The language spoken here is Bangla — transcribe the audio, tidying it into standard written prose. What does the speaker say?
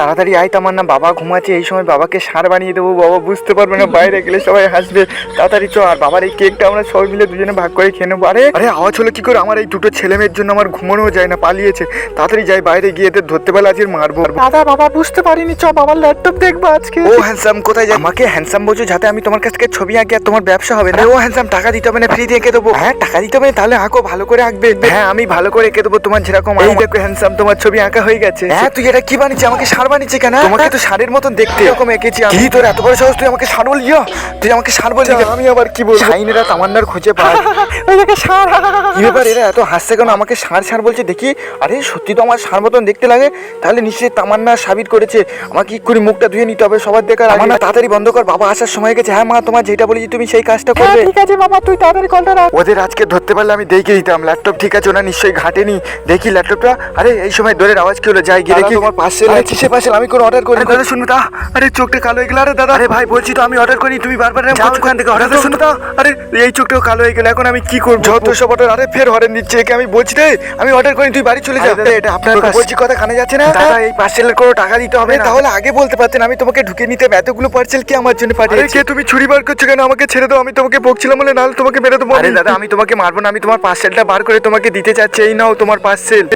তাড়াতাড়ি আয় তামান্না, বাবা ঘুমাচ্ছে, এই সময় বাবাকে সার বানিয়ে দেবো, বাবা বুঝতে পারবে না, বাইরে গেলে সবাই হাসবে। তাড়াতাড়ি চ, আর বাবার এই কেকটা আমরা সবাই মিলে দুজনে ভাগ করে খেয়ে নেবো। আরে আরে আওয়াজ হলো কি করে? আমার এই দুটো ছেলে মেয়ের জন্য আমার ঘুমানোও যায় না, পালিয়েছে। তাড়াতাড়ি যাই, বাইরে গিয়ে এদের ধরতে পারলে আজকে মারবো। দাদা বাবা বুঝতে পারিনি, চ বাবার ল্যাপটপ দেখবো আজকে। ও হ্যান্ডসাম, কোথায় যাই? আমাকে হ্যান্ডসাম বলছো যাতে আমি তোমার কাছ থেকে ছবি আঁকি আর তোমার ব্যবসা হবে না? ও হ্যান্ডসাম, টাকা দিতে হবে না, ফ্রি দিয়ে এঁকে দেবো। হ্যাঁ টাকা দিতে হবে, তাহলে আঁকো, ভালো করে আঁকবে। হ্যাঁ আমি ভালো করে এঁকে দেবো তোমার যেরকম। এই দেখো হ্যান্ডসাম, তোমার ছবি আঁকা হয়ে গেছে। হ্যাঁ তুই এটা কি বানিয়েছিস? আমাকে ষাঁড় বানিয়েছে কেন? তোমাকে তো ষাঁড়ের মতন দেখতে এরকম এঁকেছি আমি। কি তোর এত বড় সাহস, তুই আমাকে ষাঁড় বললি? তুই আমাকে ষাঁড় বললি? আমি আবার কি বলবো? শাইনেরা তামান্নার খোঁজে পায়। ওইটাকে ষাঁড়। কি ব্যাপার, এরা এত হাসছে কেন? আমাকে ষাঁড় ষাঁড় বলছে দেখি। আরে সত্যি তো আমার ষাঁড় মতন দেখতে লাগে, তাহলে নিশ্চয়ই তামান্না সাবিত করেছে। আমাকে কি করে মুখটা ধুয়ে নিতে হবে সবার দেখার আগে। না তাড়াতাড়ি বন্ধ কর, বাবা আসার সময় গেছে। হ্যাঁ মা, তোমার যেটা বলেছি তুমি সেই কাজটা করবে। ঠিক আছে বাবা, তুই তাড়াতাড়ি কলটা রাখ। ওদের আজকে ধরতে পারলে আমি দেখে দিতাম। ল্যাপটপ ঠিক আছে, ওরা নিশ্চয়ই ঘাটেনি। দেখি ল্যাপটপটা। আরে এই সময় দৌড়ের আওয়াজ কি হলো? যাই গিয়ে দেখি। তোমার পার্সেল আছে। কিসে পার্সেল? আমি কোনো অর্ডার করি। দাদা শুনো তা, আরে চোখটা কালো হয়ে গেল। আরে দাদা, আরে ভাই বলছি তো আমি অর্ডার করি, তুমি বারবার ওখান থেকে অর্ডার শুনো তা। আরে এই চোখটাও কালো হয়ে গেল, এখন আমি কি করবো? যত সব অর্ডার। আরে ফের হরেন দিচ্ছে একে, আমি বলছি রে আমি অর্ডার করি, তুই বাড়ি চলে যা। এটা আপনার বলছি কথা কানে যাচ্ছে না? দাদা এই পার্সেলের কোনো টাকা দিতে হবে না। তাহলে আগে বলতে পারতেন, আমি তোমাকে ঢুকে নিতে। এতগুলো পার্সেল কি আমার জন্য পাঠিয়েছে? তুমি ছুরি বার করছো কেন? আমাকে ছেড়ে দাও, আমি তোমাকে বকছিলাম বলে, নাহলে তোমাকে মেরে দেবো। আরে দাদা আমি তোমাকে মারবো না, আমি তোমার পার্সেলটা বার করে তোমাকে দিতে চাচ্ছি। এই নাও তোমার পার্সেল।